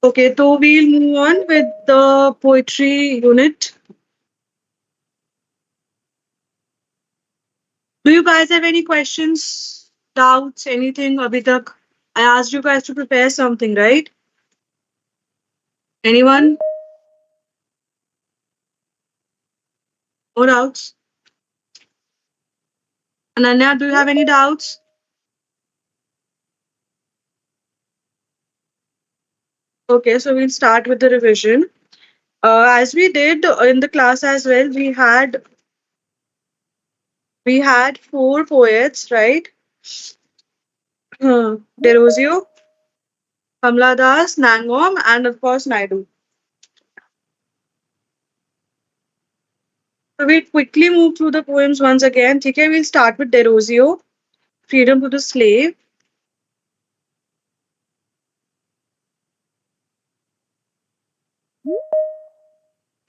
Okay, so we'll move on with the poetry unit. Do you guys have any questions, doubts, anything? Abhi tak I asked you guys to prepare something, right? Anyone? No doubts? Ananya, do you have any doubts? Okay, so we'll start with the revision. As we did in the class as well, we had four poets, right? Derozio, Kamla Das, Nangom, and of course Naidu. So we'll quickly move through the poems once again. Okay, we'll start with Derozio, Freedom to the Slave.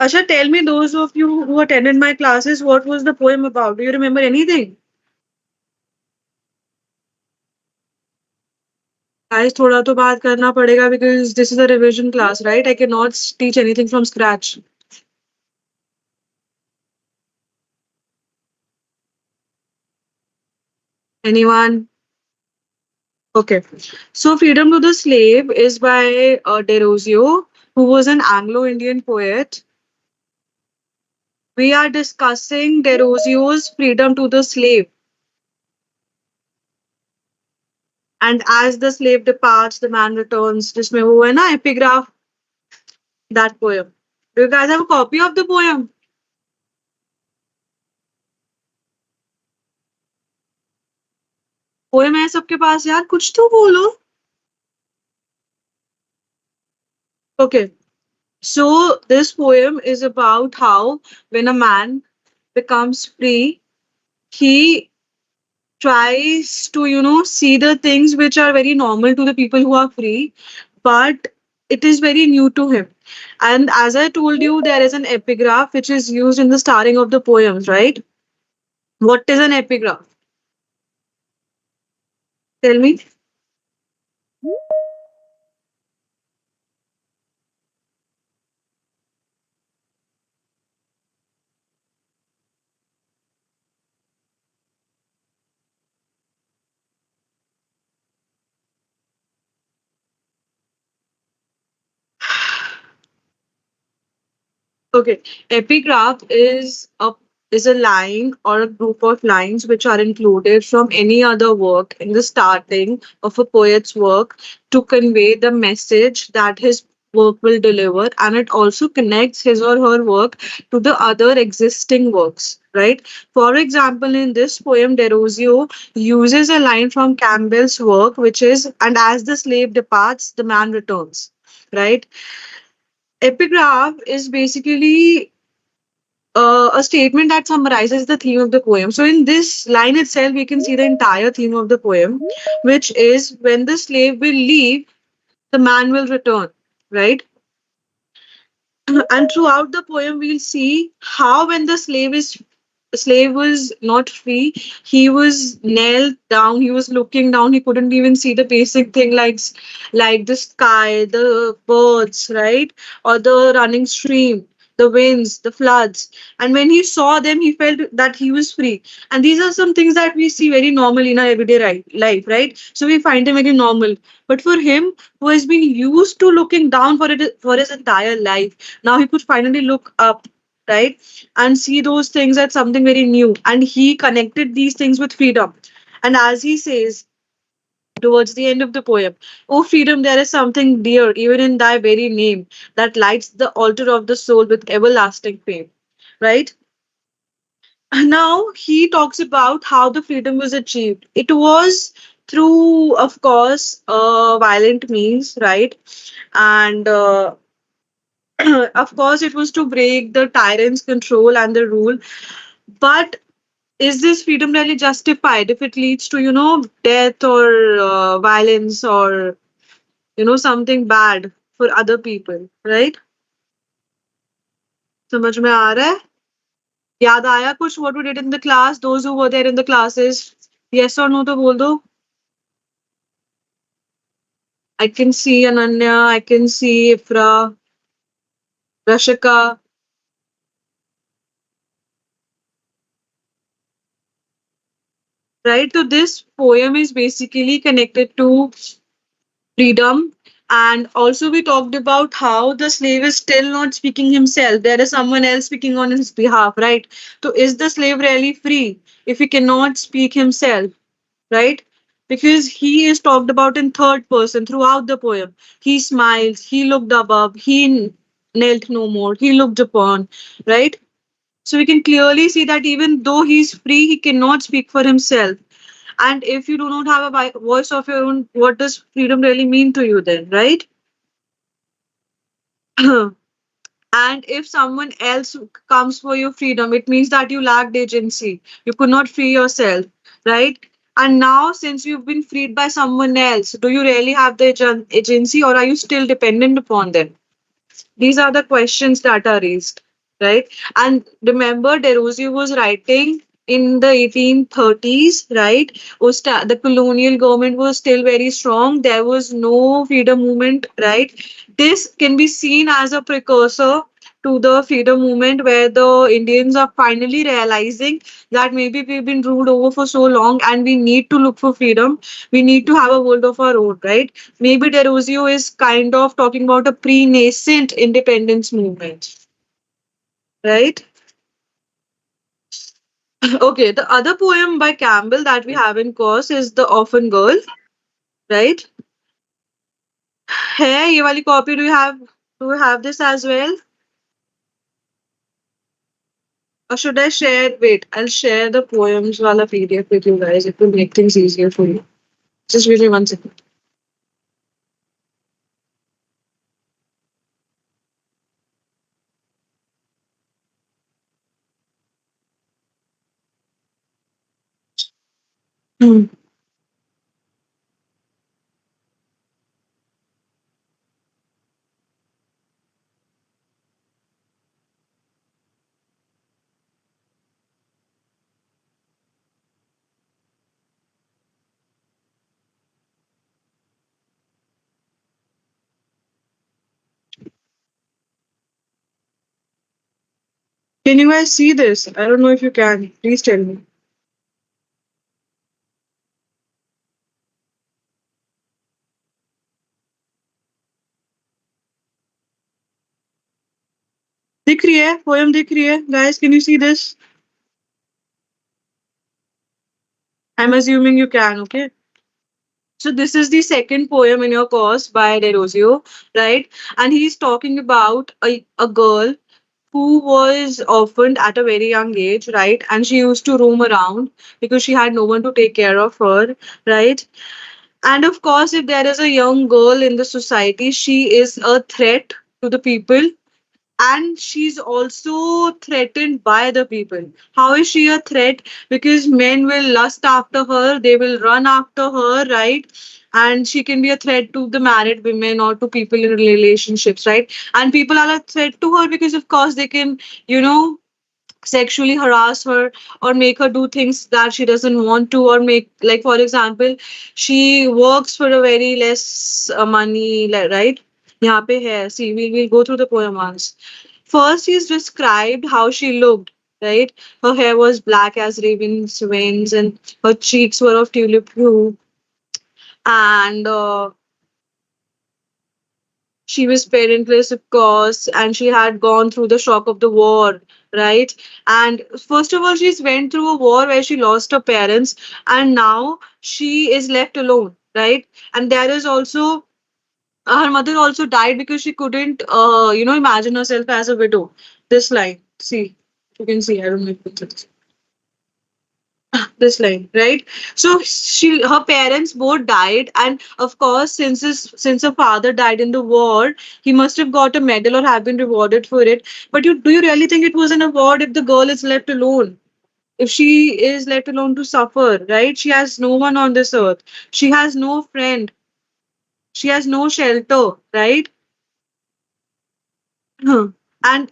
Asha, tell me, those of you who attended my classes, what was the poem about? Do you remember anything? Guys, थोड़ा तो बात करना पड़ेगा because this is a revision class, right? I cannot teach anything from scratch. Anyone? Okay. So, Freedom to the Slave is by Derozio, who was an Anglo-Indian poet. We are discussing Derozio's Freedom to the Slave. And as the slave departs, the man returns. जिसमें वो है ना epigraph, that poem. Do you guys have a copy of the poem? Poem है सबके पास यार कुछ तो बोलो. Okay, so this poem is about how when a man becomes free, he tries to see the things which are very normal to the people who are free, but it is very new to him. And as I told you, there is an epigraph which is used in the starting of the poems, right? What is an epigraph? Tell me. Okay, epigraph is a line or a group of lines which are included from any other work in the starting of a poet's work to convey the message that his work will deliver, and it also connects his or her work to the other existing works, right? For example, in this poem, Derozio uses a line from Campbell's work, which is, "And as the slave departs, the man returns," right? Epigraph is basically a statement that summarizes the theme of the poem. So, in this line itself, we can see the entire theme of the poem, which is when the slave will leave, the man will return, right? And throughout the poem, we'll see how when the slave was not free, he was nailed down, he was looking down, he couldn't even see the basic thing like the sky, the birds, right? Or the running stream, the winds, the floods. And when he saw them, he felt that he was free. And these are some things that we see very normal in our everyday life, right? So we find them very normal. But for him, who has been used to looking down for his entire life, now he could finally look up, right? And see those things as something very new. And he connected these things with freedom. And as he says towards the end of the poem, "Oh, freedom, there is something dear, even in thy very name, that lights the altar of the soul with everlasting fame." Right? Now he talks about how the freedom was achieved. It was through, of course, violent means, right? And of course, it was to break the tyrant's control and the rule. But is this freedom really justified if it leads to, death or violence or, something bad for other people, right? समझ में आ रहा है? याद आया कुछ what we did in the class? Those who were there in the classes, yes or no तो बोल दो. I can see Ananya, I can see Ifra, Rashika, right? So this poem is basically connected to freedom. And also, we talked about how the slave is still not speaking himself. There is someone else speaking on his behalf, right? So, is the slave really free if he cannot speak himself, right? Because he is talked about in third person throughout the poem. He smiles, he looked above, he knelt no more, he looked upon, right? So, we can clearly see that even though he's free, he cannot speak for himself. And if you do not have a voice of your own, what does freedom really mean to you then, right? And if someone else comes for your freedom, it means that you lacked agency. You could not free yourself, right? And now, since you've been freed by someone else, do you really have the agency, or are you still dependent upon them? These are the questions that are raised, right? And remember, Derozio was writing in the 1830s, right? The colonial government was still very strong. There was no freedom movement, right? This can be seen as a precursor to the freedom movement where the Indians are finally realizing that maybe we've been ruled over for so long and we need to look for freedom. We need to have a world of our own, right? Maybe Derozio is kind of talking about a pre-nascent independence movement, right? Okay, the other poem by Campbell that we have in course is The Orphan Girl, right? Hey, ये वाली copy do you have this as well? Or should I share? Wait, I'll share the poems wala PDF with you guys. It will make things easier for you. Just give me 1 second. Hmm. Can you guys see this? I don't know if you can. Please tell me. दिख रही है? Poem दिख रही है? Guys, can you see this? I'm assuming you can, okay? So this is the second poem in your course by Derozio, right? And he's talking about a girl who was orphaned at a very young age, right? And she used to roam around because she had no one to take care of her, right? And of course, if there is a young girl in the society, she is a threat to the people, and she's also threatened by the people. How is she a threat? Because men will lust after her, they will run after her, right? And she can be a threat to the married women or to people in relationships, right? And people are a threat to her because, of course, they can, you know, sexually harass her or make her do things that she doesn't want to, or make, like, for example, she works for a very less money, right? यहाँ पे है, see, we'll go through the poem once. First, he's described how she looked, right? Her hair was black as raven's wings, and her cheeks were of tulip hue, and she was parentless, of course, and she had gone through the shock of the war, right? And first of all, she's went through a war where she lost her parents, and now she is left alone, right? And there is also her mother also died because she couldn't, imagine herself as a widow. This line, see, you can see. I don't know if it's this line, right? So her parents both died, and of course, since her father died in the war, he must have got a medal or have been rewarded for it. But do you really think it was an award if the girl is left alone? If she is left alone to suffer, right? She has no one on this earth. She has no friend. She has no shelter, right? And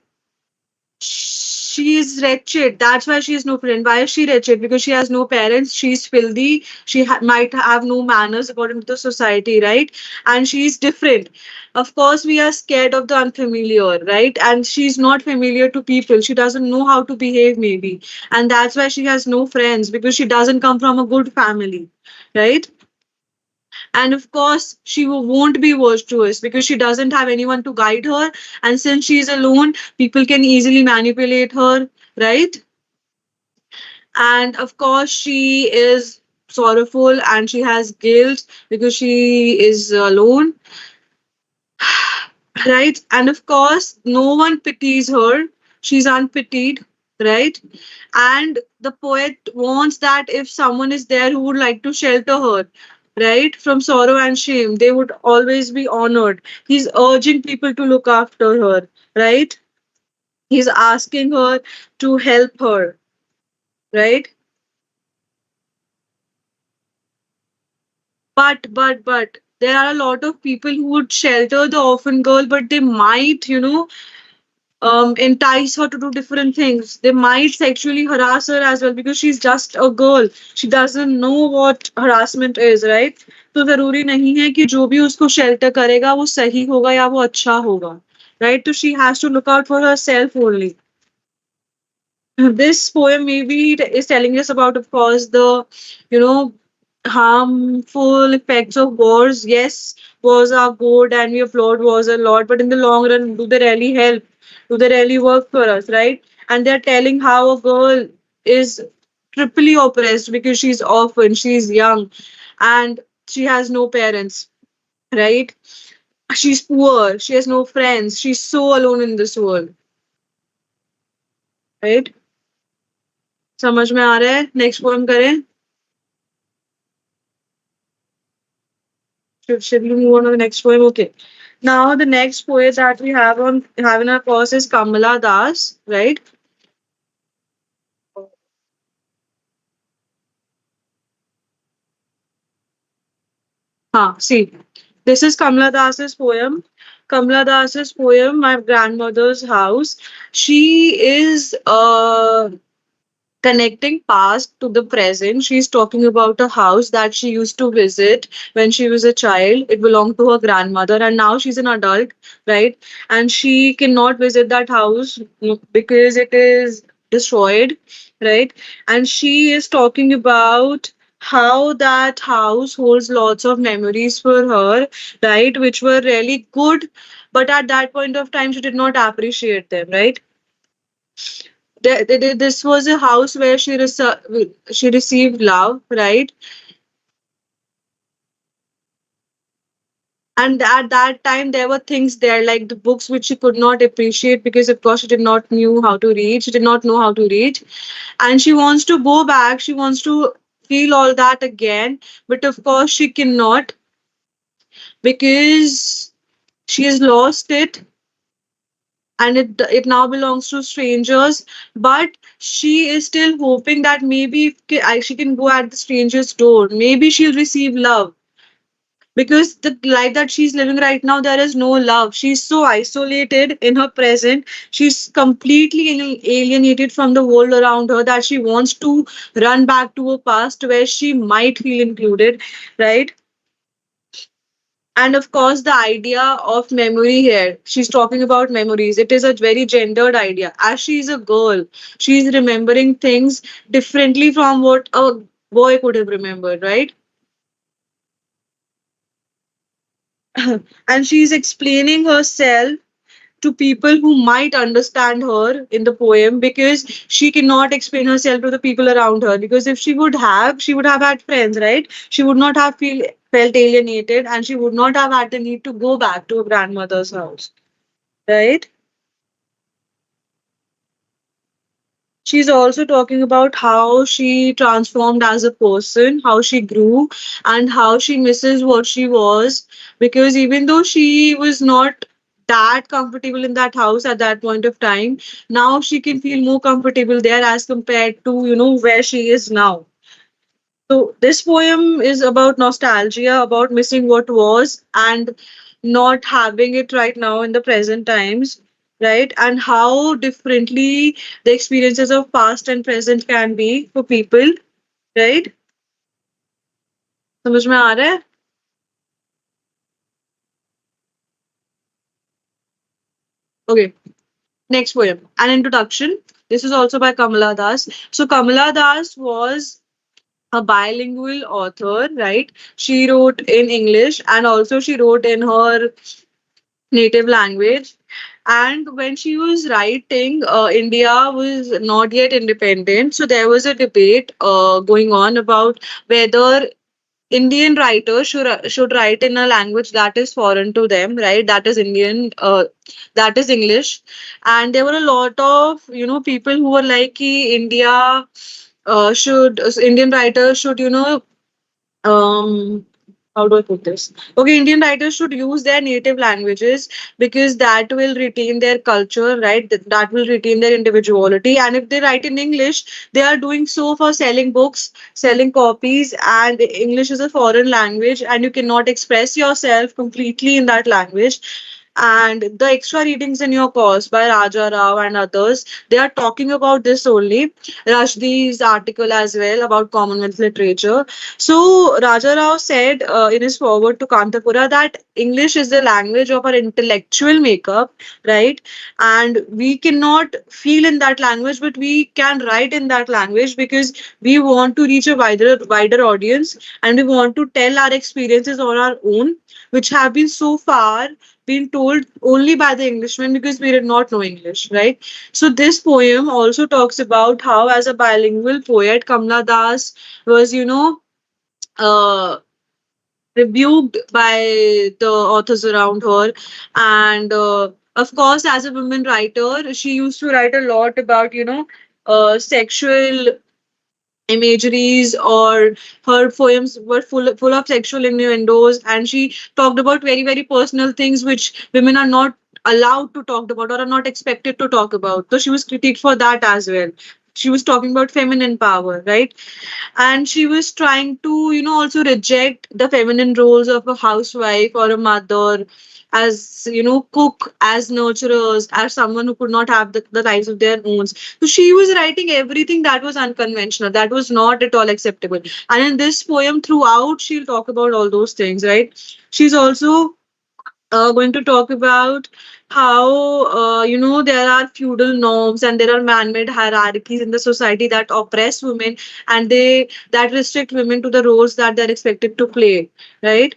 she is wretched. That's why she has no friend. Why is she wretched? Because she has no parents. She's filthy. She might have no manners according to the society, right? And she's different. Of course, we are scared of the unfamiliar, right? And she's not familiar to people. She doesn't know how to behave, maybe. And that's why she has no friends because she doesn't come from a good family, right? And of course, she won't be virtuous because she doesn't have anyone to guide her. And since she's alone, people can easily manipulate her, right? And of course, she is sorrowful and she has guilt because she is alone, right? And of course, no one pities her. She's unpitied, right? And the poet wants that if someone is there who would like to shelter her, right, from sorrow and shame, they would always be honored. He's urging people to look after her, right? He's asking her to help her, right? But there are a lot of people who would shelter the orphan girl, but they might, entice her to do different things. They might sexually harass her as well because she's just a girl. She doesn't know what harassment is, right? तो जरूरी नहीं है कि जो भी उसको shelter करेगा वो सही होगा या वो अच्छा होगा, right? So she has to look out for herself only. This poem maybe is telling us about, of course, the, you know, harmful effects of wars. Yes, wars are good and we applaud wars a lot, but in the long run, do they really help? Do they really work for us, right? And they're telling how a girl is triply oppressed because she's orphan, she's young, and she has no parents, right? She's poor, she has no friends, she's so alone in this world, right? समझ में आ रहा है? Next poem करें? Should we move on to the next poem? Okay. Now the next poet that we have in our course is Kamala Das, right? See, this is Kamala Das's poem. Kamala Das's poem, My Grandmother's House. She is connecting past to the present. She's talking about a house that she used to visit when she was a child. It belonged to her grandmother, and now she's an adult, right? And she cannot visit that house because it is destroyed, right? And she is talking about how that house holds lots of memories for her, right? Which were really good, but at that point of time, she did not appreciate them, right? This was a house where she received love, right? And at that time, there were things there like the books which she could not appreciate because, of course, she did not knew how to read. She did not know how to read, and she wants to go back. She wants to feel all that again, but of course, she cannot because she has lost it and it now belongs to strangers, but she is still hoping that maybe if she can go at the stranger's door, maybe she'll receive love, because the life that she's living right now, there is no love. She's so isolated in her present. She's completely alienated from the world around her that she wants to run back to her past where she might feel included, right? And of course, the idea of memory here, she's talking about memories. It is a very gendered idea. As she is a girl, she's remembering things differently from what a boy could have remembered, right? And she's explaining herself to people who might understand her in the poem because she cannot explain herself to the people around her, because if she would have had friends, right? She would not have felt alienated, and she would not have had the need to go back to her grandmother's house, right? She's also talking about how she transformed as a person, how she grew, and how she misses what she was. Because even though she was not that comfortable in that house at that point of time, now she can feel more comfortable there as compared to, where she is now. So this poem is about nostalgia, about missing what was and not having it right now in the present times. right? And how differently the experiences of past and present can be for people, right? समझ में आ रहा है? Okay. Next poem, An Introduction. This is also by Kamala Das. So Kamala Das was a bilingual author, right? She wrote in English and also she wrote in her native language. And when she was writing, India was not yet independent. So there was a debate going on about whether Indian writers should write in a language that is foreign to them, right? That is Indian, that is English. And there were a lot of people who were like, "Ki India should Indian writers should um how do I put this? Okay, Indian writers should use their native languages because that will retain their culture, right? That will retain their individuality. And if they write in English, they are doing so for selling books, selling copies, and English is a foreign language, and you cannot express yourself completely in that language. And the extra readings in your course by Raja Rao and others, they are talking about this only. Rashdi's article as well about Commonwealth literature. So Raja Rao said in his foreword to Kantapura that English is the language of our intellectual makeup, right? And we cannot feel in that language, but we can write in that language because we want to reach a wider audience, and we want to tell our experiences on our own, which have been so far been told only by the Englishmen because we did not know English, right? So this poem also talks about how, as a bilingual poet, Kamla Das was, uh, rebuked by the authors around her. And of course, as a woman writer, she used to write a lot about, sexual imageries, or her poems were full of sexual innuendos, and she talked about very, very personal things which women are not allowed to talk about or are not expected to talk about. So she was critiqued for that as well. She was talking about feminine power, right? And she was trying to also reject the feminine roles of a housewife or a mother, as cook, as nurturers, as someone who could not have the lives of their own. So she was writing everything that was unconventional, that was not at all acceptable. And in this poem, throughout, she'll talk about all those things, right? She's also going to talk about how there are feudal norms and there are man-made hierarchies in the society that oppress women, and they that restrict women to the roles that they're expected to play, right?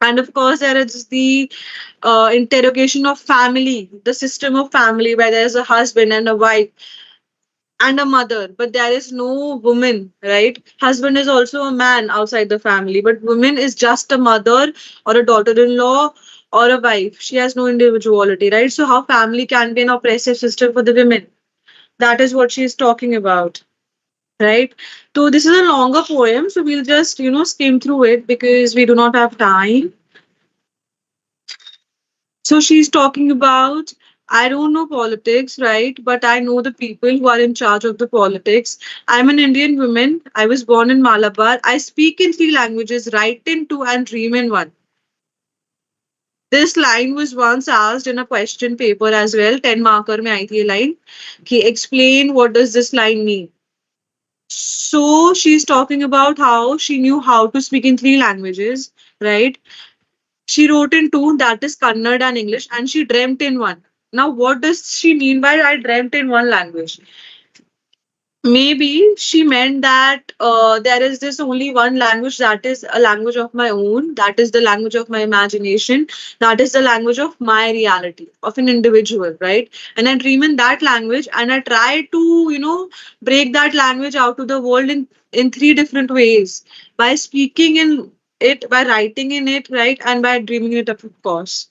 And of course, there is the interrogation of family, the system of family, where there's a husband and a wife and a mother, but there is no woman, right? Husband is also a man outside the family, but woman is just a mother or a daughter-in-law or a wife. She has no individuality, right? So how family can be an oppressive system for the women? That is what she is talking about, right? So this is a longer poem, so we'll just skim through it because we do not have time. So she's talking about, I don't know politics, right? But I know the people who are in charge of the politics. I'm an Indian woman. I was born in Malabar. I speak in three languages, write in two, and dream in one. This line was once asked in a question paper as well. 10 marker mein aayi thi ye line. He explain what does this line mean. So she's talking about how she knew how to speak in three languages, right? She wrote in two, that is Kannada and English, and she dreamt in one. Now, what does she mean by I dreamt in one language? Maybe she meant that there is this only one language that is a language of my own, that is the language of my imagination, that is the language of my reality, of an individual, right? And I dream in that language, and I try to, break that language out to the world in three different ways, by speaking in it, by writing in it, right? And by dreaming it up, of course.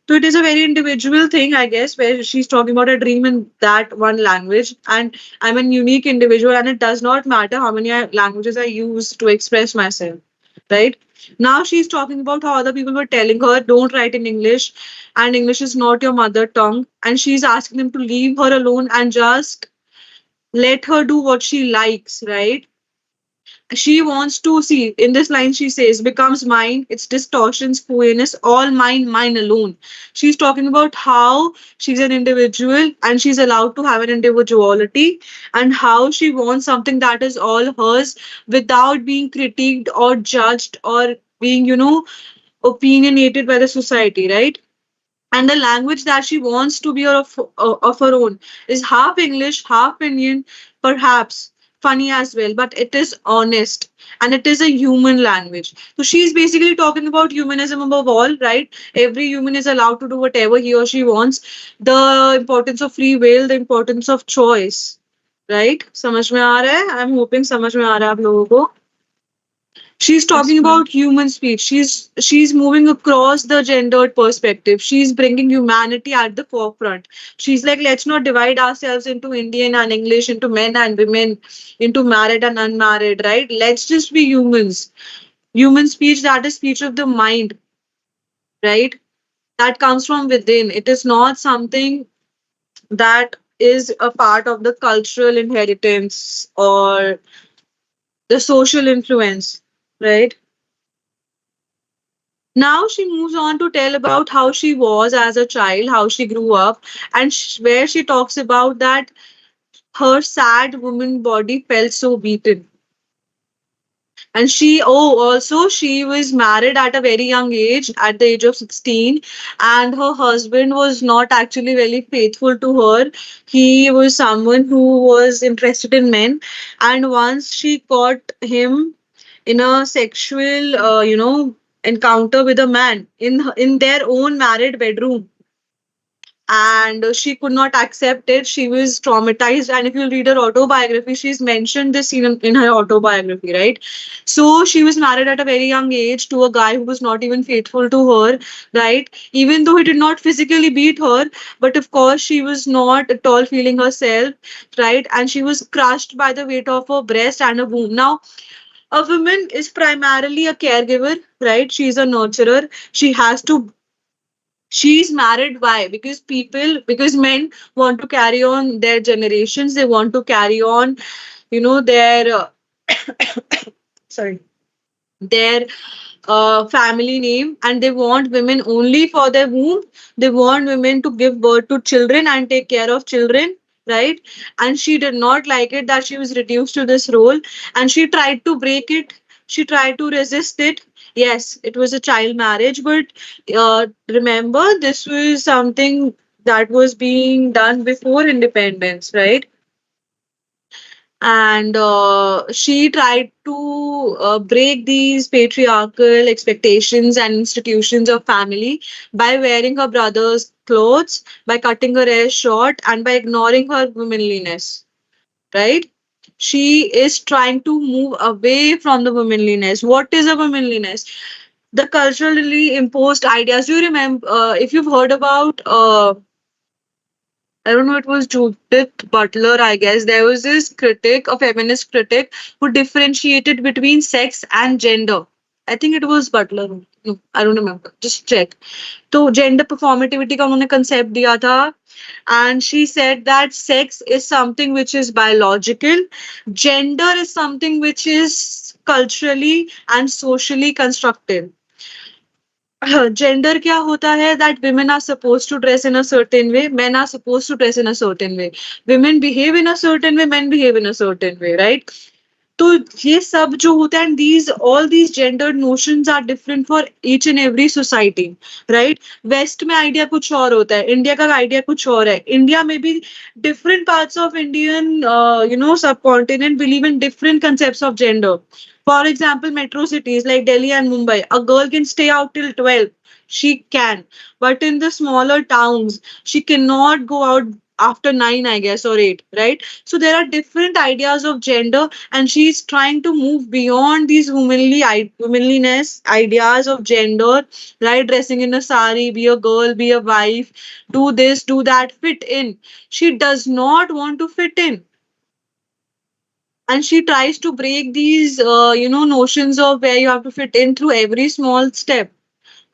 So it is a very individual thing, I guess, where she's talking about a dream in that one language. And I'm a unique individual, and it does not matter how many languages I use to express myself. Right? Now she's talking about how other people were telling her, don't write in English, and English is not your mother tongue. And she's asking them to leave her alone and just let her do what she likes, right? She wants to see in this line, she says, becomes mine, its distortions, queerness, all mine, mine alone. She's talking about how she's an individual and she's allowed to have an individuality, and how she wants something that is all hers without being critiqued or judged or being, opinionated by the society, right? And the language that she wants to be of her own is half English, half Indian, perhaps funny as well, but it is honest and it is a human language. So she's basically talking about humanism above all, right? Every human is allowed to do whatever he or she wants. The importance of free will, the importance of choice, right? समझ में आ रहा है? I'm hoping समझ में आ रहा है आप लोगों को. She's Yes, talking ma'am. about human speech. She's moving across the gendered perspective. She's bringing humanity at the forefront. She's like, let's not divide ourselves into Indian and English, into men and women, into married and unmarried, right? Let's just be humans. Human speech, that is speech of the mind, right? That comes from within. It is not something that is a part of the cultural inheritance or the social influence, right? Now she moves on to tell about how she was as a child, how she grew up, and where she talks about that her sad woman body felt so beaten. And also she was married at a very young age, at the age of 16, and her husband was not actually very faithful to her. He was someone who was interested in men, and once she caught him in a sexual, encounter with a man in their own married bedroom, and she could not accept it. She was traumatized, and if you read her autobiography, she's mentioned this scene in her autobiography, right? So she was married at a very young age to a guy who was not even faithful to her, right? Even though he did not physically beat her, but of course she was not at all feeling herself, right? And she was crushed by the weight of her breast and her womb. Now a woman is primarily a caregiver, right? She's a nurturer. She's married. Why? Because men want to carry on their generations. They want to carry on, their, sorry, their family name, and they want women only for their womb. They want women to give birth to children and take care of children, right? And she did not like it that she was reduced to this role, and she tried to break it. She tried to resist it. Yes, it was a child marriage, but remember, this was something that was being done before independence, right? And she tried to break these patriarchal expectations and institutions of family by wearing her brother's clothes, by cutting her hair short, and by ignoring her womanliness, right? She is trying to move away from the womanliness. What is a womanliness? The culturally imposed ideas. You remember, if you've heard about I don't know, it was Judith Butler, I guess. There was this critic, a feminist critic, who differentiated between sex and gender. I think it was Butler. No, I don't remember. Just check. तो gender performativity का उन्होंने concept दिया था. And she said that sex is something which is biological, gender is something which is culturally and socially constructed. Gender क्या होता है that women are supposed to dress in a certain way, men are supposed to dress in a certain way, women behave in a certain way, men behave in a certain way, right? तो ये सब जो होता है, and these all these gendered notions are different for each and every society, right? West में idea कुछ और होता है, इंडिया का आइडिया कुछ और है. इंडिया में भी different parts of Indian subcontinent believe in different concepts of gender. For example, metro cities like Delhi and Mumbai, a girl can stay out till 12. She can. But in the smaller towns, she cannot go out after 9, I guess, or 8, right? So there are different ideas of gender, and she's trying to move beyond these womanliness ideas of gender, right? Dressing in a sari, be a girl, be a wife, do this, do that, fit in. She does not want to fit in, and she tries to break these notions of where you have to fit in through every small step,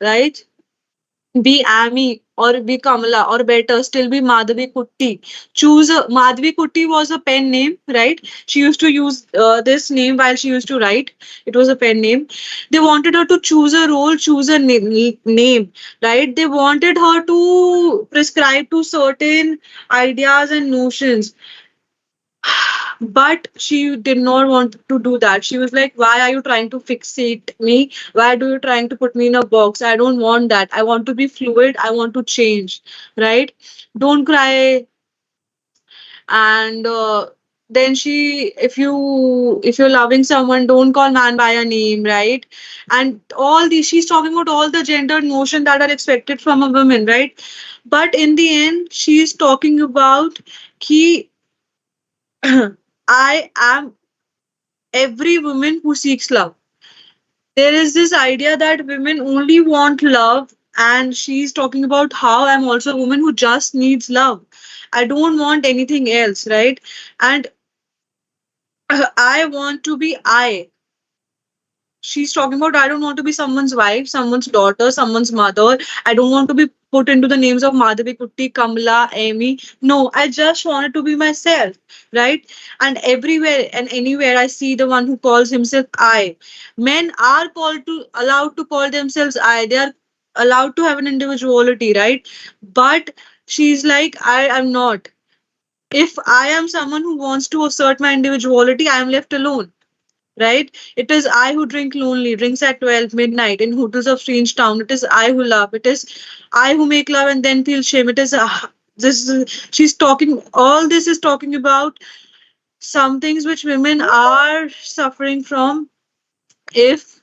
right? Be Amy. or be Kamala, or better still be Madhavi Kutti. Madhavi Kutti was a pen name, right? She used to use this name while she used to write. It was a pen name. They wanted her to choose a role, choose a name, right? They wanted her to prescribe to certain ideas and notions, but she did not want to do that. She was like, why are you trying to fixate me? Why do you trying to put me in a box? I don't want that. I want to be fluid. I want to change, right? Don't cry. And then she, if you're loving someone, don't call man by a name, right? And all these, she's talking about all the gender notion that are expected from a woman, right? But in the end, she's talking about ki I am every woman who seeks love. There is this idea that women only want love, and she's talking about how I'm also a woman who just needs love. I don't want anything else, right? And I want to be I. She's talking about I don't want to be someone's wife, someone's daughter, someone's mother. I don't want to be put into the names of Madhavi Kutti, Kamala, Amy. No, I just wanted to be myself, right? And everywhere and anywhere I see the one who calls himself I. Men are called to allowed to call themselves I. They are allowed to have an individuality, right? But she's like, I am not. If I am someone who wants to assert my individuality, I am left alone, right? It is I who drink lonely, drinks at 12 midnight in hotels of strange town. It is I who love. It is I who make love and then feel shame. It is she's talking. All this is talking about some things which women are suffering from if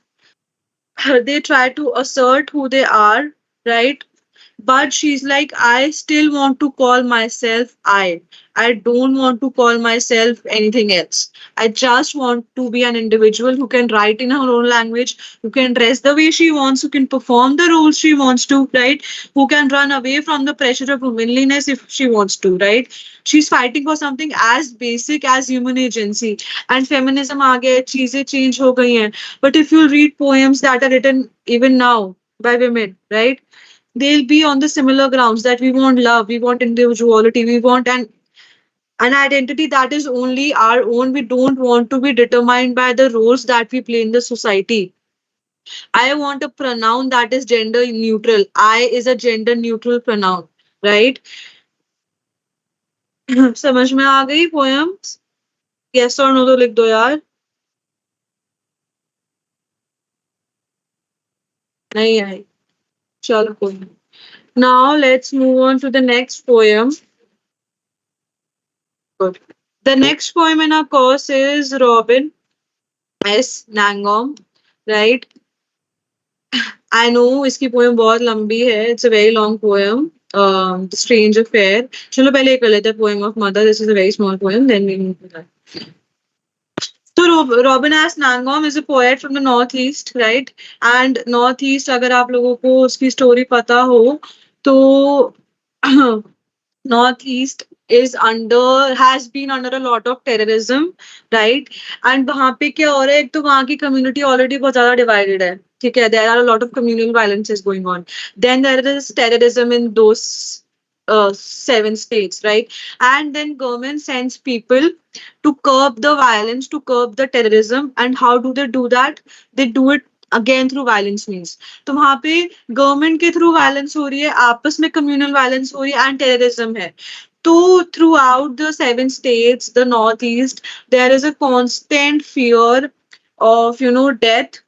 they try to assert who they are, right? But she's like, I still want to call myself I. I don't want to call myself anything else. I just want to be an individual who can write in her own language, who can dress the way she wants, who can perform the roles she wants to, right? Who can run away from the pressure of womanliness if she wants to, right? She's fighting for something as basic as human agency. And feminism aa gaya hai, cheezein change ho gayi hain. But if you read poems that are written even now by women, right? They'll be on the similar grounds that we want love, we want individuality, we want an identity that is only our own. We don't want to be determined by the roles that we play in the society. I want a pronoun that is gender neutral. I is a gender neutral pronoun, right? समझ में आ गई poems? Yes or no तो लिख दो यार. नहीं आई. चलो कोई नहीं. Now let's move on to the next poem. Good. The next poem in our course is Robin S. Nangom, right? I know इसकी poem बहुत लंबी है. It's a very long poem. The Strange Affair. चलो पहले ये कर लेते हैं poem of Mother. This is a very small poem. Then we move to that. So Robin S. Nangom is a poet from the Northeast, right? And Northeast, अगर आप लोगों को उसकी story पता हो, तो Northeast is under has been under a lot of terrorism, right? And वहाँ पे क्या हो रहा है, एक तो वहाँ की community already बहुत ज़्यादा divided है, ठीक है? There are a lot of communal violences going on. Then there is terrorism in those 7 states, right? And then government sends people to curb the violence, to curb the terrorism. And how do they do that? They do it again through violence means. तो वहां पे government के through violence हो रही है, आपस में communal violence हो रही है, एंड टेररिज्म है. तो through out the 7 states, the northeast, there is a constant fear of death,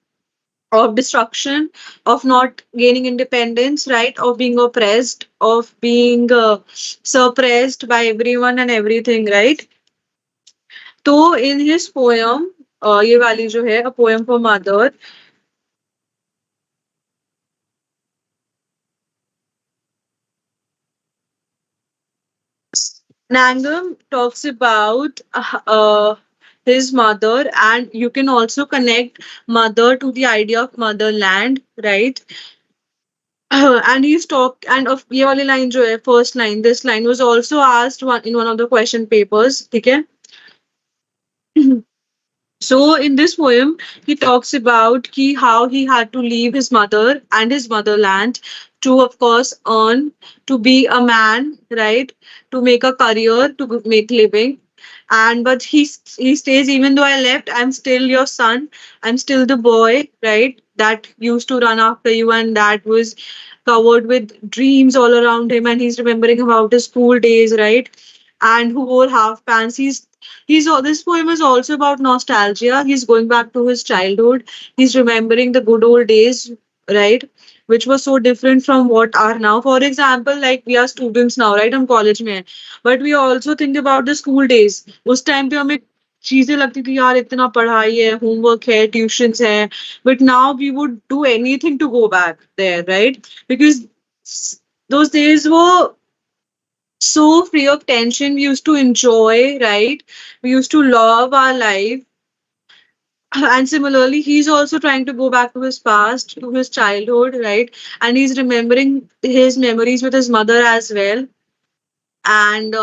of destruction, of not gaining independence, right? Of being oppressed, of being suppressed by everyone and everything, right? तो in his poem, ये वाली जो है, a poem for mother, Nangam talks about his mother, and you can also connect mother to the idea of motherland, right? And he's talk and of ये वाली line जो है, first line, this line was also asked in one of the question papers, ठीक है? So in this poem, he talks about how he had to leave his mother and his motherland to, of course, earn, to be a man, right? To make a career, to make living. And but he stays, even though I left, I'm still your son. I'm still the boy, right? That used to run after you, and that was covered with dreams all around him, and he's remembering about his school days, right? And who wore half pants. This poem is also about nostalgia. He's going back to his childhood. He's remembering the good old days, right? Which was so different from what are now. For example, like we are students now, right? हम college में हैं. But we also think about the school days. उस time पे हमें चीजें लगती थी यार इतना पढ़ाई है homework है tuitions है but now we would do anything to go back there right because those days were so free of tension. We used to enjoy, right? We used to love our life. And similarly, he's also trying to go back to his past, to his childhood, right? And he's remembering his memories with his mother as well. And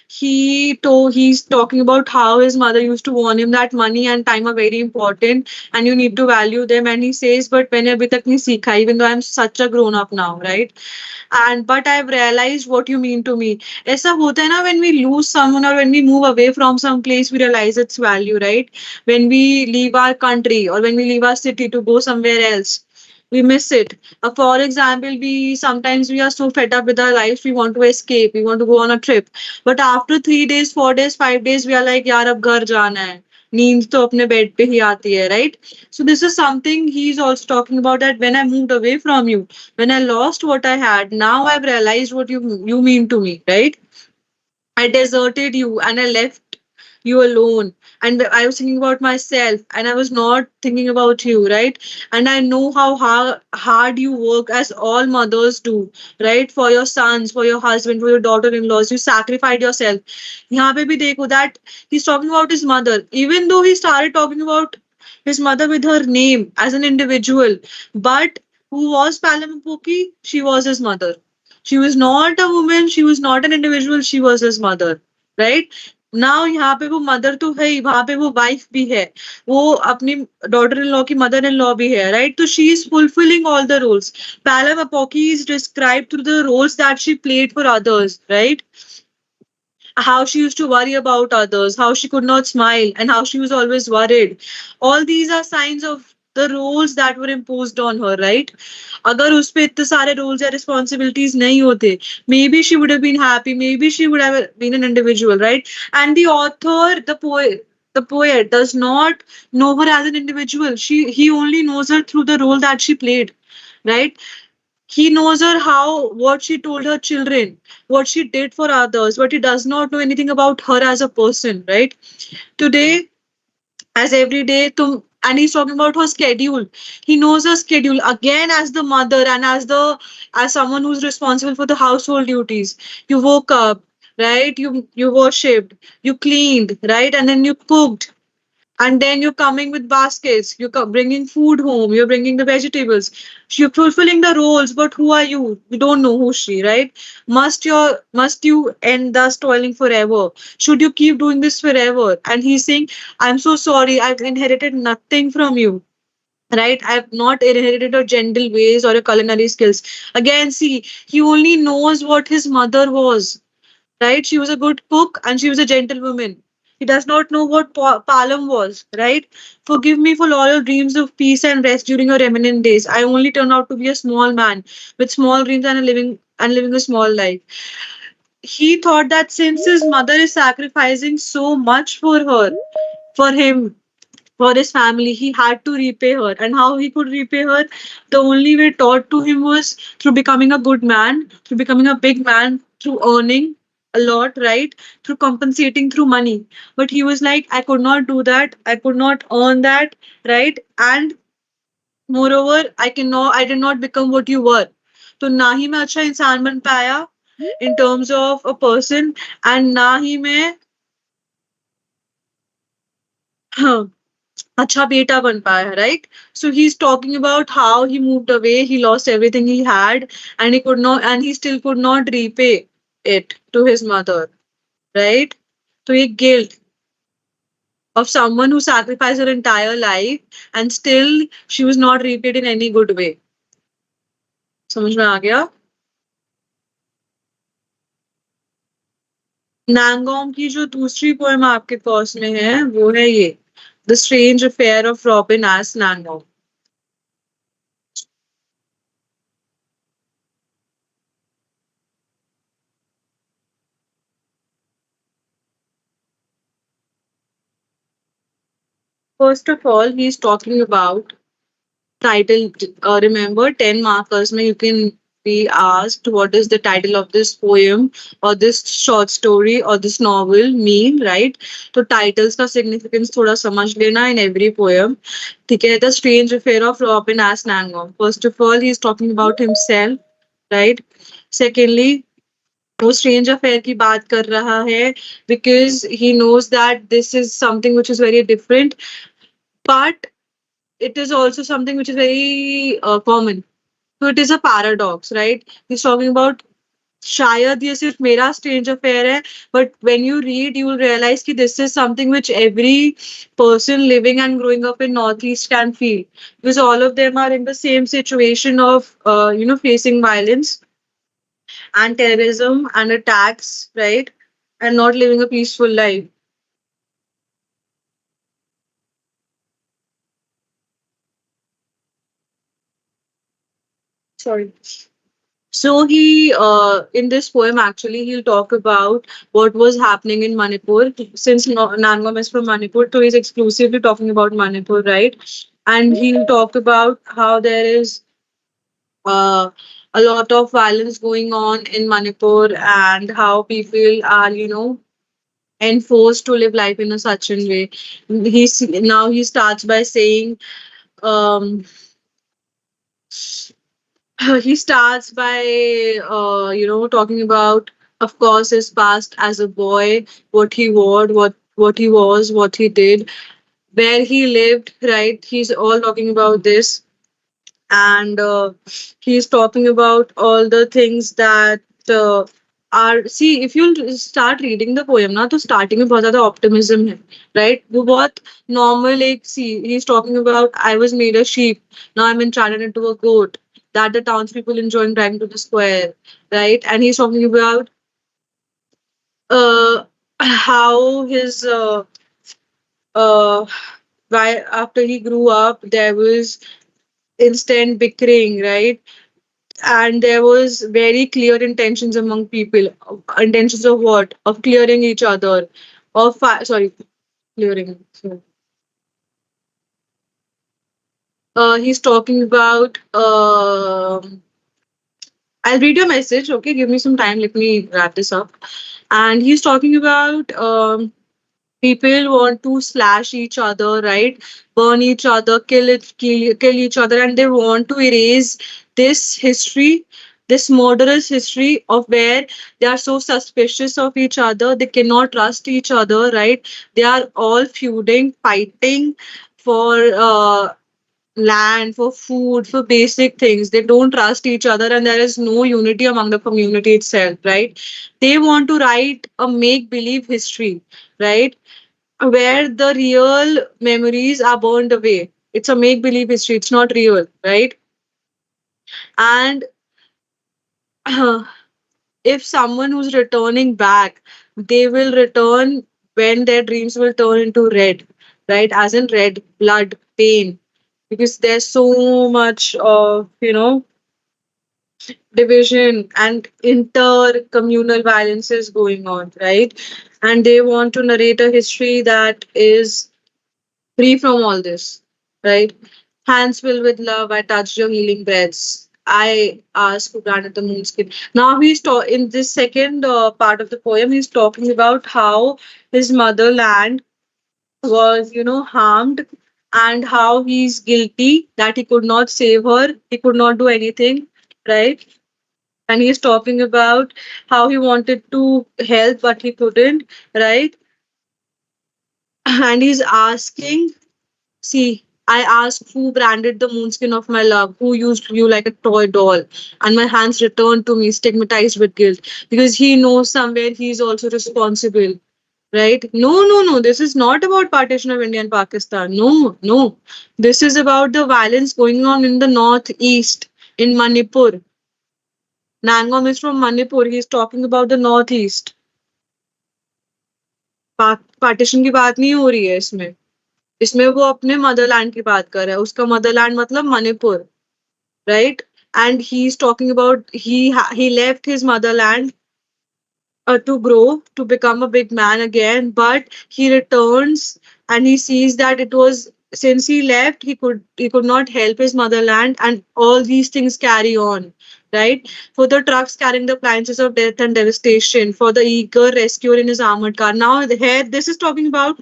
he's talking about how his mother used to warn him that money and time are very important and you need to value them. And he says, but मैंने अभी तक नहीं सीखा, even though I'm such a grown up now, right? And but I've realized what you mean to me. ऐसा होता है ना when we lose someone or when we move away from some place, we realize its value, right? When we leave our country or when we leave our city to go somewhere else, we miss it. For example, we sometimes we are so fed up with our lives, we want to escape, we want to go on a trip. But after 3 days, 4 days, 5 days, we are like, यार अब घर जाना है. नींद तो अपने bed पे ही आती है, right? So this is something he's also talking about that when I moved away from you, when I lost what I had, now I've realized what you mean to me, right? I deserted you and I left you alone. And I was thinking about myself and I was not thinking about you, right? And I know how hard you work as all mothers do, right? For your sons, for your husband, for your daughter-in-laws. You sacrificed yourself. यहाँ पे भी देखो that he's talking about his mother. Even though he started talking about his mother with her name as an individual, but who was Palamapoki? She was his mother. She was not a woman, she was not an individual, she was his mother, right? Now यहाँ पे वो mother तो है ही, वहां पे वो wife भी है, वो अपनी डॉटर इन लॉ की मदर इन लॉ भी है, राइट? तो she is fulfilling all the roles. पैलम अपोकी is describe through the roles that she played for others, right? How she used to worry about others, how she could not smile, and how she was always worried. All these are signs of the roles that were imposed on her, right? अगर उस पे इतने सारे roles या responsibilities नहीं होते, maybe she would have been happy, maybe she would have been an individual, right? And the author, the poet does not know her as an individual. He only knows her through the role that she played, right? He knows her how, what she told her children, what she did for others, but he does not know anything about her as a person, right? Today, as every day, and he's talking about her schedule. He knows her schedule again as the mother and as someone who's responsible for the household duties. You woke up, right? You worshipped, you cleaned, right? And then you cooked, and then you're coming with baskets, you're bringing food home, you're bringing the vegetables, you're fulfilling the roles, but who are you? You don't know who she, right? Must you end thus toiling forever? Should you keep doing this forever? And he's saying, I'm so sorry, I've inherited nothing from you, right? I've not inherited your gentle ways or your culinary skills. Again, see, he only knows what his mother was, right? She was a good cook and she was a gentlewoman. He does not know what Palam was, right? Forgive me for all your dreams of peace and rest during your remnant days. I only turned out to be a small man with small dreams and living a small life. He thought that since his mother is sacrificing so much for her, for him, for his family, he had to repay her. And how he could repay her? The only way taught to him was through becoming a good man, through becoming a big man, through earning a lot, right? Through compensating through money. But he was like, I could not do that. I could not earn that, right? And moreover, I did not become what you were. तो ना ही मैं अच्छा इंसान बन पाया in terms of a person and ना ही मैं अच्छा बेटा बन पाया, right? So he's talking about how he moved away, he lost everything he had, and he still could not repay it to his mother, right? So ये guilt. of someone who sacrificed her entire life and still she was not repaid in any good way. समझ में आ गया? नैंगोम की जो दूसरी poem आपके course में है वो है ये the strange affair of Robin S Ngangom. First of all, he's talking about title. Remember, 10 markers mein you can be asked what is the title of this poem or this short story or this novel mean, right? So titles का significance थोड़ा समझ लेना in every poem. ठीक है? The Strange Affair of Robin as Nangom. First of all, he's talking about himself, right? Secondly, वो strange affair की बात कर रहा है because he knows that this is something which is very different but it is also something which is very common. So it is a paradox, right? He's talking about शायद ये सिर्फ मेरा strange affair है but when you read you will realise कि this is something which every person living and growing up in northeast can feel because all of them are in the same situation of facing violence and terrorism and attacks, right? And not living a peaceful life. Sorry. So he, in this poem, actually, he'll talk about what was happening in Manipur. Since Nangam is from Manipur, so he's exclusively talking about Manipur, right? And he'll talk about how there is uh, a lot of violence going on in Manipur and how people are, enforced to live life in a certain way. Now he starts by saying, um, he starts by talking about of course his past as a boy, what he wore, what he was, what he did, where he lived, right? He's all talking about this, and he's talking about all the things that are see if you start reading the poem ना तो starting में बहुत ज़्यादा optimism है, right? वो बहुत normal एक see he's talking about I was made a sheep, now I'm enchanted into a goat that the townspeople enjoying driving to the square, right? And he's talking about uh, how his uh, why after he grew up there was instant bickering, right? And there was very clear intentions among people. Intentions of what? Of clearing each other, of sorry, clearing. So, he's talking about. I'll read your message. Okay, give me some time. Let me wrap this up. And he's talking about people want to slash each other, right? Burn each other, kill each other, and they want to erase this history, this murderous history of where they are so suspicious of each other, they cannot trust each other, right? They are all feuding, fighting for land, for food, for basic things. They don't trust each other, and there is no unity among the community itself, right? They want to write a make believe history, right? Where the real memories are burned away. It's a make believe history, it's not real, right? And if someone who's returning back, they will return when their dreams will turn into red, right? As in red, blood, pain, because there's so much of, division and inter-communal violences going on, right? And they want to narrate a history that is free from all this, right? Hands filled with love, I touched your healing breaths. I asked who granted the moon's skin. Now in this second part of the poem, he's talking about how his motherland was, harmed and how he's guilty that he could not save her. He could not do anything, right? And he's talking about how he wanted to help but he couldn't, right? And he's asking, see, I asked who branded the moonskin of my love, who used you like a toy doll, and my hands returned to me, stigmatized with guilt, because he knows somewhere he's also responsible, right? No, this is not about partition of India and Pakistan. No, this is about the violence going on in the northeast, in Manipur. Nangom is from Manipur. He's talking about the northeast. Partition की बात नहीं हो रही है इसमें. इसमें वो अपने मदरलैंड की बात कर रहा है. उसका मदरलैंड मतलब Manipur, right? And he's talking about he left his motherland to grow, to become a big man again, but he returns and he sees that it was, since he left, he could not help his motherland, and all these things carry on, right? For the trucks carrying the appliances of death and devastation, for the eager rescuer in his armored car. Now here this is talking about,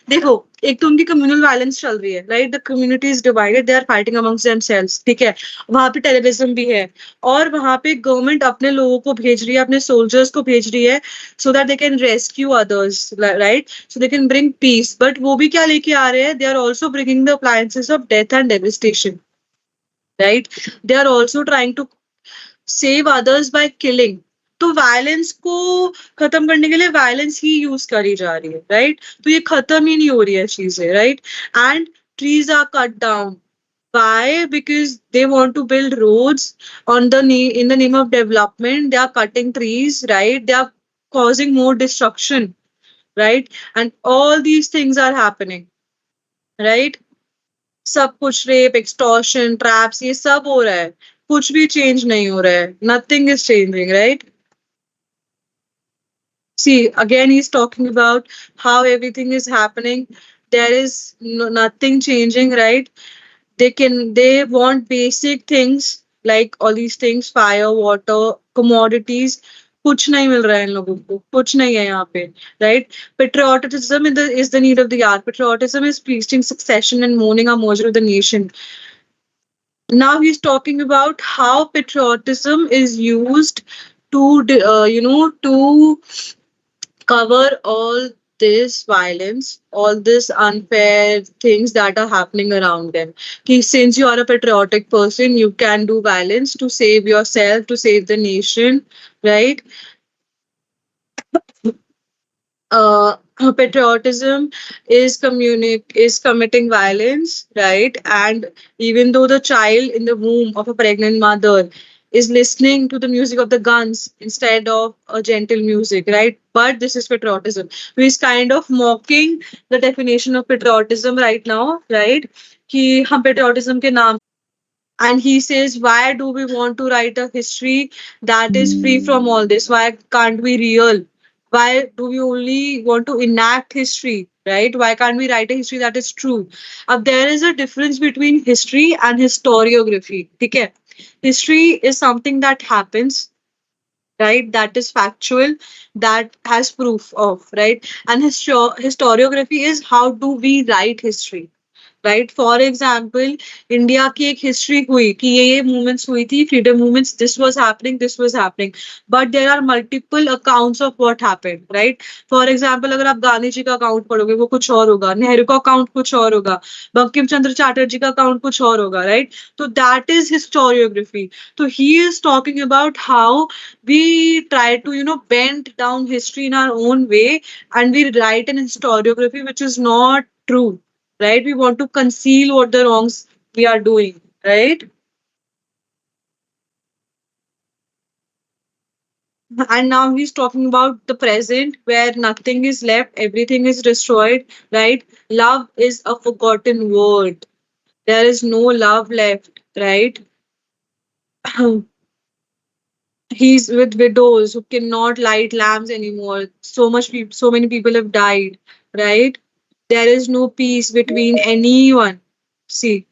देखो, एक तो उनकी communal violence चल रही है, right? The community is divided, they are fighting amongst themselves, ठीक है? वहां पे टेररिज्म भी है, और वहां पे गवर्नमेंट अपने लोगों को भेज रही है, अपने सोल्जर्स को भेज रही है, so that they can rescue others, right? So they can bring peace. But वो भी क्या लेके आ रहे हैं? They are also bringing the appliances of death and devastation, right? They are also trying to save others by killing. तो violence को खत्म करने के लिए वायलेंस ही यूज करी जा रही है, राइट? तो ये खत्म ही नहीं हो रही है चीजें, right? And trees are cut down. Why? Because they want to build roads on the in the name of development. They are cutting trees, right? They are causing more destruction, right? And all these things are happening, right? सब कुछ rape, extortion, traps, ये सब हो रहा है. कुछ भी change नहीं हो रहा है. Nothing is changing, right? See, again, he's talking about how everything is happening. There is nothing changing, right? They want basic things like all these things, fire, water, commodities. कुछ नहीं मिल रहा है इन लोगों को, कुछ नहीं है यहाँ पे, right? Patriotism is the need of the hour. Patriotism is preaching succession and mourning a merger of the nation. Now he's talking about how patriotism is used to, to cover all this violence, all this unfair things that are happening around them. Since you are a patriotic person, you can do violence to save yourself, to save the nation, right? uh, Patriotism is committing violence, right? And even though the child in the womb of a pregnant mother is listening to the music of the guns instead of a gentle music, right? But this is patriotism. So he's kind of mocking the definition of patriotism right now, right? कि हम patriotism के नाम, and he says, why do we want to write a history that is free from all this? Why can't we real? Why do we only want to enact history, right? Why can't we write a history that is true? There is a difference between history and historiography. Okay? History is something that happens, right? That is factual, that has proof of, right? And historiography is how do we write history, right? For example, India की एक history हुई कि ये movements हुई थी, freedom movements, this was happening, but there are multiple accounts of what happened, right? For example, अगर आप गांधी जी का अकाउंट पढ़ोगे वो कुछ और होगा, नेहरू का अकाउंट कुछ और होगा, बंकिम चंद्र चैटर्जी का अकाउंट कुछ और होगा, राइट? तो दैट इज हिस्टोरियोग्राफी. तो he is talking about how we try to bend down history in our own way, and we write an historiography which is not true, right? We want to conceal what the wrongs we are doing, right? And now he's talking about the present where nothing is left, everything is destroyed, right? Love is a forgotten word. There is no love left, right? He's with widows who cannot light lamps anymore. So many people have died, right? There is no peace between anyone. See,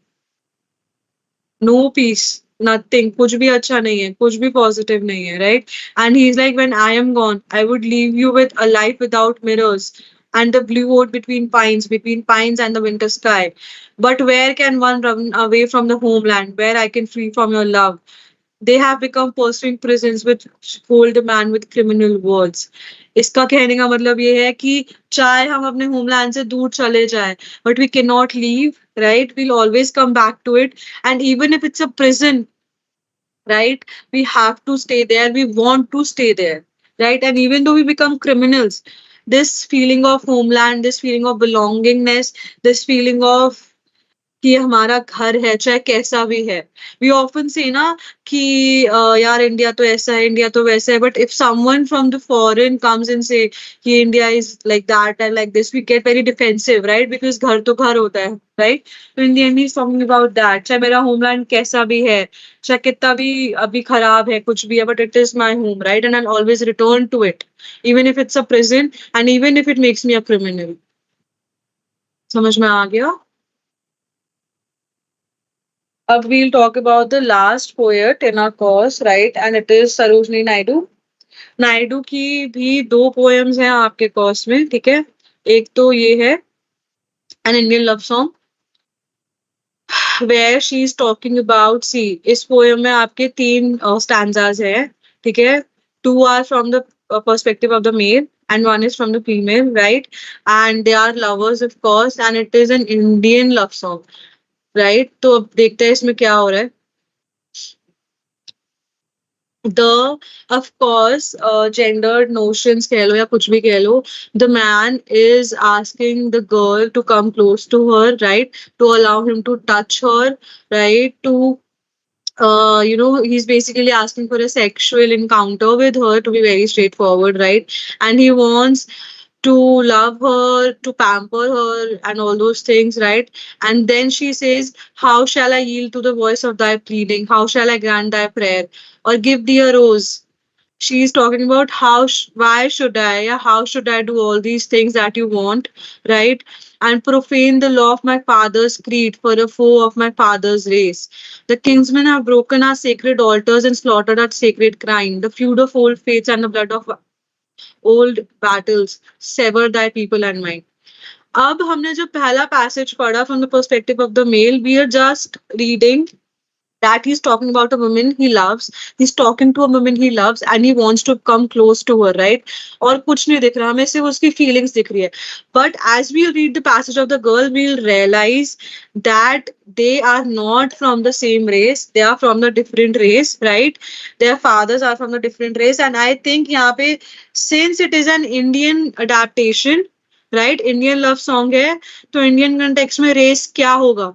no peace, nothing, कुछ भी अच्छा नहीं है, कुछ भी positive नहीं है, right? And he is like, when I am gone I would leave you with a life without mirrors and the blue wood between pines and the winter sky. But where can one run away from the homeland where I can free from your love? They have become pursuing prisons which hold a man with criminal words. इसका कहने का मतलब ये है कि चाहे हम अपने होमलैंड से दूर चले जाएं, but we cannot leave, right? We'll always come back to it. And even if it's a prison, right? We have to stay there. We want to stay there, right? And even though we become criminals, this feeling of homeland, this feeling of belongingness, this feeling of कि ये हमारा घर है चाहे कैसा भी है. We often से ना कि यार इंडिया तो ऐसा है, इंडिया तो वैसा है, but if someone from the foreign comes and says कि India is like that and like this, we get very defensive, right? Because घर तो घर होता है, राइट? तो in the end he is talking about that, चाहे मेरा homeland कैसा भी है, चाहे कितना भी अभी खराब है, कुछ भी है, but it is my home, right? And I always return to it, even if it's a prison and even if it makes me a criminal. समझ में आ गया? We'll talk about the last poet in our course, right? And it is Sarojini Naidu. Naidu की भी दो poems हैं आपके course में, ठीक है? एक तो ये है an Indian love song where she is talking about, see इस पोएम में आपके तीन स्टैंजाज हैं, ठीक है? Two are from the perspective of the male and one is from the female, right? And they are lovers of course and it is an Indian love song, right? तो अब देखते हैं इसमें क्या हो रहा है. The of course gendered notions कह लो या कुछ भी कह लो, the man is asking the girl to come close to her, right? To allow him to touch her, right? To he's basically asking for a sexual encounter with her, to be very straightforward, right? And he wants to love her, to pamper her, and all those things, right? And then she says, how shall I yield to the voice of thy pleading? How shall I grant thy prayer? Or give thee a rose? She is talking about why should I, yeah, how should I do all these things that you want, right? And profane the law of my father's creed for a foe of my father's race. The kinsmen have broken our sacred altars and slaughtered our sacred crime. The feud of old faiths and the blood of old battles sever thy people and mine. अब हमने जब पहला passage पढ़ा from the perspective of the male, we are just reading that he's talking about a woman he loves, he's talking to a woman he loves and he wants to come close to her, right? और कुछ नहीं दिख रहा हमें, सिर्फ उसकी feelings दिख रही है. But as we read the passage of the girl, we'll realize that they are not from the same race, they are from the different race, right? Their fathers are from the different race. And I think यहाँ पे since it is an Indian adaptation, right? Indian love song है, तो Indian context में race क्या होगा?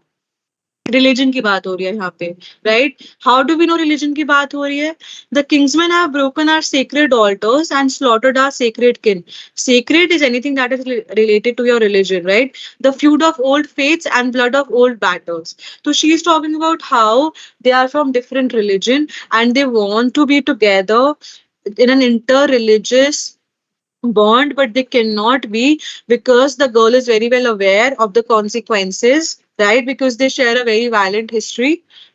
Religion की बात हो रही है यहाँ पे, right? How do we know religion की बात हो रही है? The kingsmen have broken our sacred altars and slaughtered our sacred kin. Sacred is anything that is related to your religion, right? The feud of old faiths and blood of old battles. तो she is talking about how they are from different religion and they want to be together in an inter-religious bond, but they cannot be because the girl is very well aware of the consequences, right? Because they share a very violent history,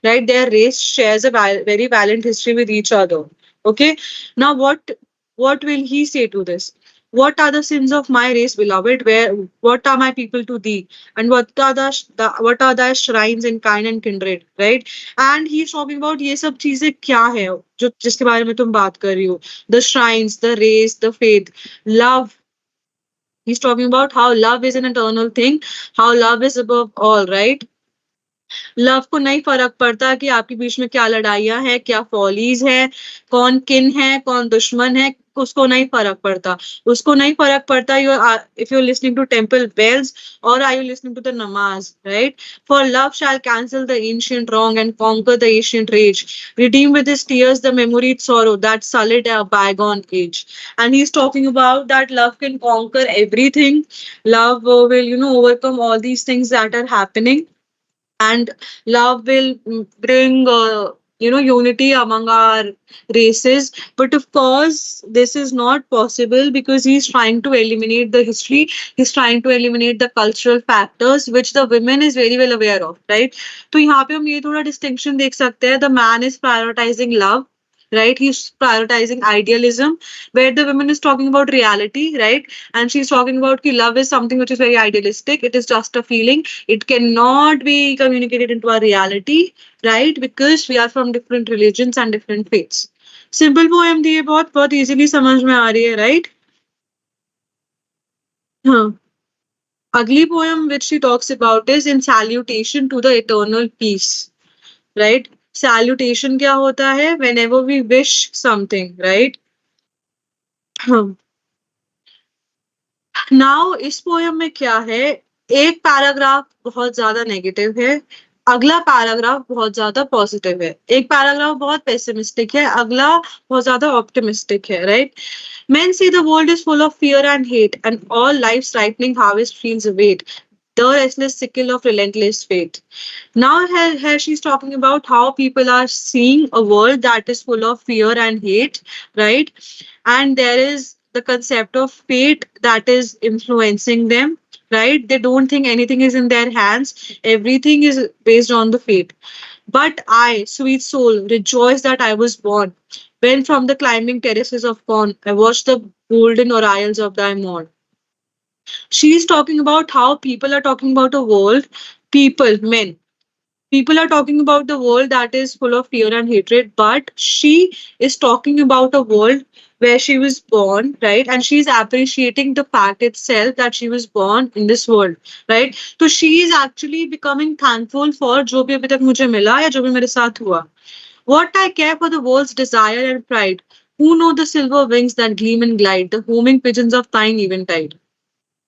right? Their race shares a very violent history with each other. Okay. Now, what will he say to this? What are the sins of my race, beloved? Where what are my people to thee? And what are thy shrines in kind and kindred, right? And he's talking about ये सब चीजें क्या है जो जिसके बारे में तुम बात कर रही हो. The shrines, the race, the faith, love. He's talking about how love is an eternal thing, how love is above all, right? Love को नहीं फर्क पड़ता कि आपके बीच में क्या लड़ाइयाँ हैं, क्या फॉलीज है, कौन किन है, कौन दुश्मन है, उसको नहीं फर्क पड़ता. उसको नहीं फर्क पड़ता you if you listening to temple bells और are you listening to the namaz, right? For love shall cancel the ancient wrong and conquer the ancient rage, redeem with his tears the memoried sorrow that sullied a bygone age. And he's talking about that love can conquer everything. Love will overcome all these things that are happening, and love will bring unity among our races. But of course this is not possible because he's trying to eliminate the history, he's trying to eliminate the cultural factors which the women is very well aware of, right? तो यहाँ पे हम ये थोड़ा distinction देख सकते हैं. The man is prioritizing love, right? He's prioritizing idealism, where the woman is talking about reality, right? And she's talking about ki love is something which is very idealistic. It is just a feeling. It cannot be communicated into a reality, right? Because we are from different religions and different faiths. Simple poem थी ये, बहुत बहुत easily समझ में आ रही है, right? हाँ. अगली poem which she talks about is in salutation to the eternal peace, right? Salutation क्या होता है? Whenever we wish something, right? Now इस पोयम में क्या है, एक पैराग्राफ बहुत ज्यादा नेगेटिव है, अगला पैराग्राफ बहुत ज्यादा पॉजिटिव है, एक पैराग्राफ बहुत पेसिमिस्टिक है, अगला बहुत ज्यादा ऑप्टिमिस्टिक है, right? Men say the world is full of fear and hate, and all life's frightening harvest feels await, the restless sickle of relentless fate. Now, here she's talking about how people are seeing a world that is full of fear and hate, right? And there is the concept of fate that is influencing them, right? They don't think anything is in their hands, everything is based on the fate. But I, sweet soul, rejoice that I was born. When from the climbing terraces of corn, I watched the golden oriels of thy morn. She's talking about how people are talking about a world, people, men, people are talking about the world that is full of fear and hatred, but she is talking about a world where she was born, right? And she's appreciating the fact itself that she was born in this world, right? So she is actually becoming thankful for जो भी अभी तक मुझे मिला या जो भी मेरे साथ हुआ. What I care for the world's desire and pride. Who know the silver wings that gleam and glide, the homing pigeons of thine eventide,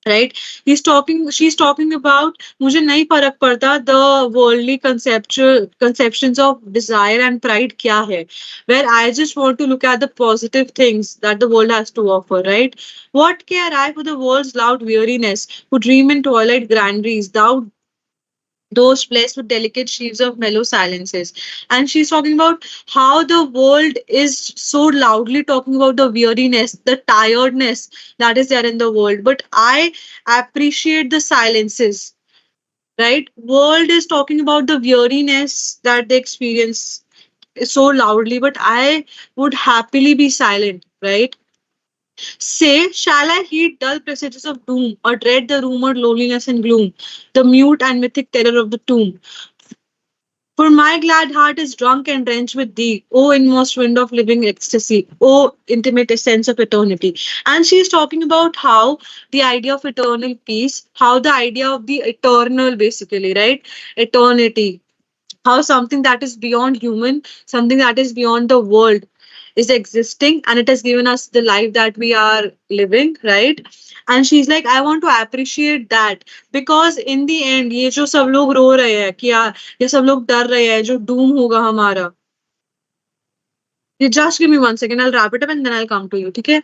right? She's talking about मुझे नहीं फर्क पड़ता the worldly conceptual conceptions of desire and pride क्या है, where I just want to look at the positive things that the world has to offer, right? What care I for the world's loud weariness, who dream in twilight granderies, thou those blessed with delicate sheaves of mellow silences. And she's talking about how the world is so loudly talking about the weariness, the tiredness that is there in the world. But I appreciate the silences, right? World is talking about the weariness that they experience so loudly, but I would happily be silent, right? Say, shall I heed dull presages of doom, or dread the rumored loneliness and gloom, the mute and mythic terror of the tomb? For my glad heart is drunk and drenched with thee, O inmost wind of living ecstasy, O intimate essence of eternity. And she is talking about how the idea of eternal peace, how the idea of the eternal, basically, right? Eternity, how something that is beyond human, something that is beyond the world is existing, and it has given us the life that we are living, right? And she's like, I want to appreciate that, because in the end ये जो सब लोग रो रहे हैं कि यार, ये सब लोग डर रहे हैं जो डूम होगा हमारा. You just give me 1 second, I'll wrap it up and then I'll come to you, ठीक है?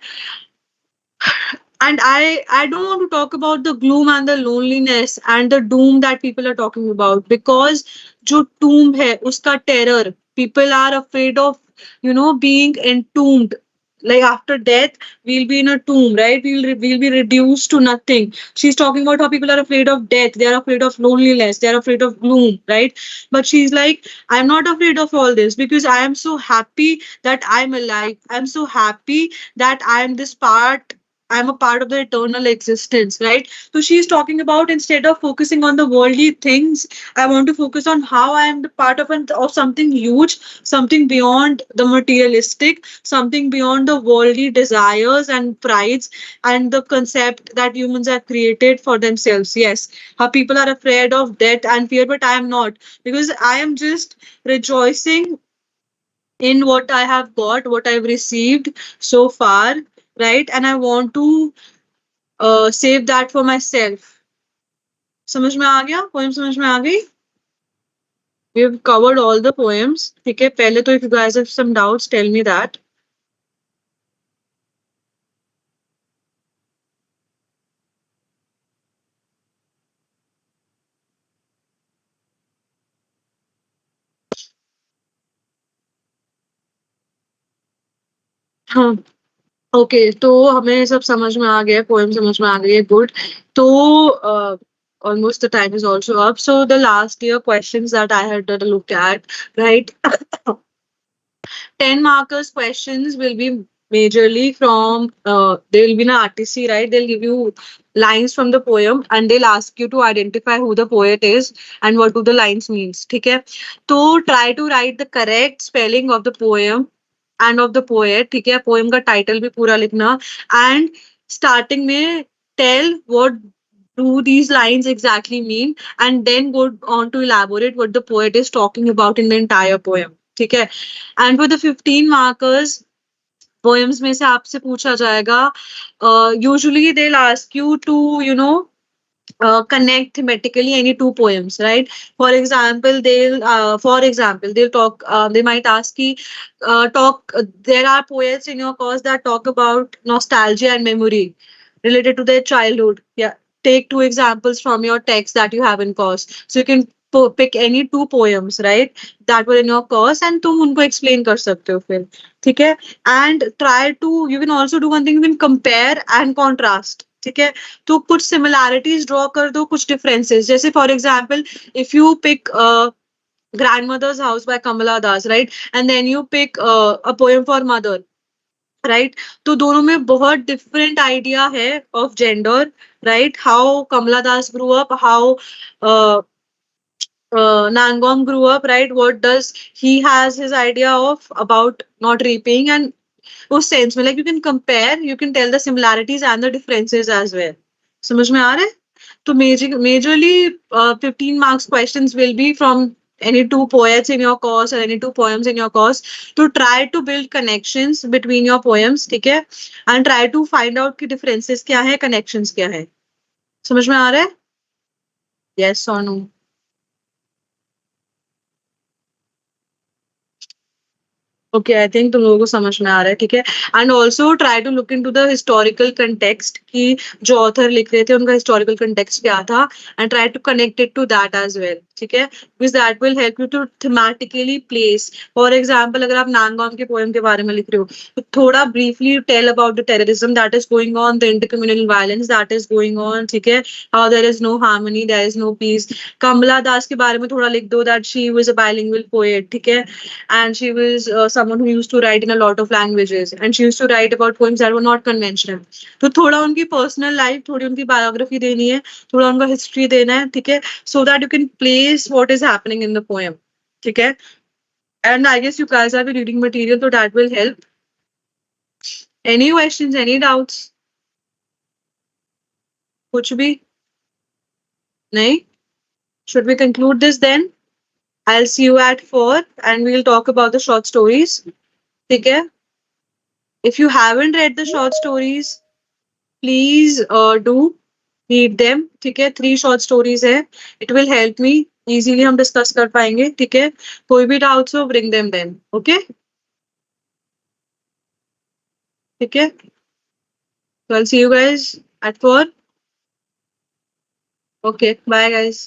And I don't want to talk about the gloom and the loneliness and the doom that people are talking about, because जो tomb है उसका terror, people are afraid of, being entombed, like after death we'll be in a tomb, right? We'll be reduced to nothing. She's talking about how people are afraid of death, they are afraid of loneliness, they are afraid of gloom, right? But she's like, I'm not afraid of all this, because I am so happy that I'm alive, I'm so happy that I'm a part of the eternal existence, right? So she's talking about, instead of focusing on the worldly things, I want to focus on how I am the part of something huge, something beyond the materialistic, something beyond the worldly desires and prides and the concept that humans have created for themselves. Yes, how people are afraid of death and fear, but I am not, because I am just rejoicing in what I have got, what I've received so far, right? And I want to save that for myself. समझ में आ गया? Poem समझ में आ गई? We've covered all the poems. ठीक है, पहले तो if you guys have some doubts, tell me that. हाँ, ओके, तो हमें सब समझ में आ गया, पोएम समझ में आ गई है, गुड. तो almost the time is also up. So the last year questions that I had to look at, right? 10 markers questions will be majorly from, they will be in a RTC, right? They'll give you lines from the poem and they'll ask you to identify who the poet is and what do the lines means. ठीक है? तो try to write the correct spelling of the poem and of the poet. ठीक है? Poem का title भी पूरा लिखना, and starting में tell what do these lines exactly mean, and then go on to elaborate what the poet is talking about in the entire poem. ठीक है? And for the 15 markers, poems में से आपसे पूछा जाएगा, usually they ask you to connect thematically any two poems, right? For example they'll talk, they might ask ki, talk there are poets in your course that talk about nostalgia and memory related to their childhood. Yeah, take two examples from your text that you have in course, so you can pick any two poems, right, that were in your course, and तुम उनको explain कर सकते हो फिर, ठीक है? And try to, you can also do one thing, you can compare and contrast, ठीक है? तो कुछ सिमिलैरिटीज ड्रॉ कर दो, कुछ डिफरेंसेस, जैसे for example if you pick grandmother's house by Kamala Das, right, and then you pick a poem for mother, right, तो दोनों में बहुत डिफरेंट आइडिया है of gender, right, how Kamala Das grew up, how Nangom grew up, right? What does he has his idea of about not raping, and उस sense में, like you can compare, you can tell the similarities and the differences as well. समझ में आ रहा है? तो majorly 15 marks questions will be from any two poets in your course or any two poems in your course, to try to build connections between your poems, ठीक है? And try to find out कि differences क्या है, connections क्या है. समझ में आ रहा है? Yes or no? Okay, I think तुम लोगों को समझ में आ रहा है, ठीक है? And also try to look in to the historical context कि जो ऑथर लिख रहे थे उनका हिस्टोरिकल कंटेक्स्ट क्या था, and try to connect it to that as well, ठीक है? Because that will help you to thematically place. For example अगर आप नांगोम के पोएम के बारे में लिख रहे हो, तो थोड़ा briefly tell about the terrorism that is going on, the inter communal violence that is going on, ठीक है? How there is no harmony, there is no peace. Kamala Das के बारे में थोड़ा लिख दो, that she was a bilingual poet, ठीक है? And she was someone who used to write in a lot of languages, and she used to write about poems that were not conventional. तो थोड़ा उनकी पर्सनल लाइफ, थोड़ी उनकी biography देनी है, थोड़ा उनका हिस्ट्री देना है, ठीक है? So that you can place what is happening in the poem, ठीक है? And I guess you guys have reading material, तो that will help. Any questions, any doubts? कुछ भी नहीं? Should we conclude this then? I'll see you at 4 and we'll talk about the short stories. ठीक है? If you haven't read the short stories, please do read them. ठीक है? 3 short stories है. It will help me. Easily हम discuss कर पाएंगे. ठीक है? कोई भी doubts हो, bring them then. Okay? ठीक है? So I'll see you guys at 4. Okay. Bye guys.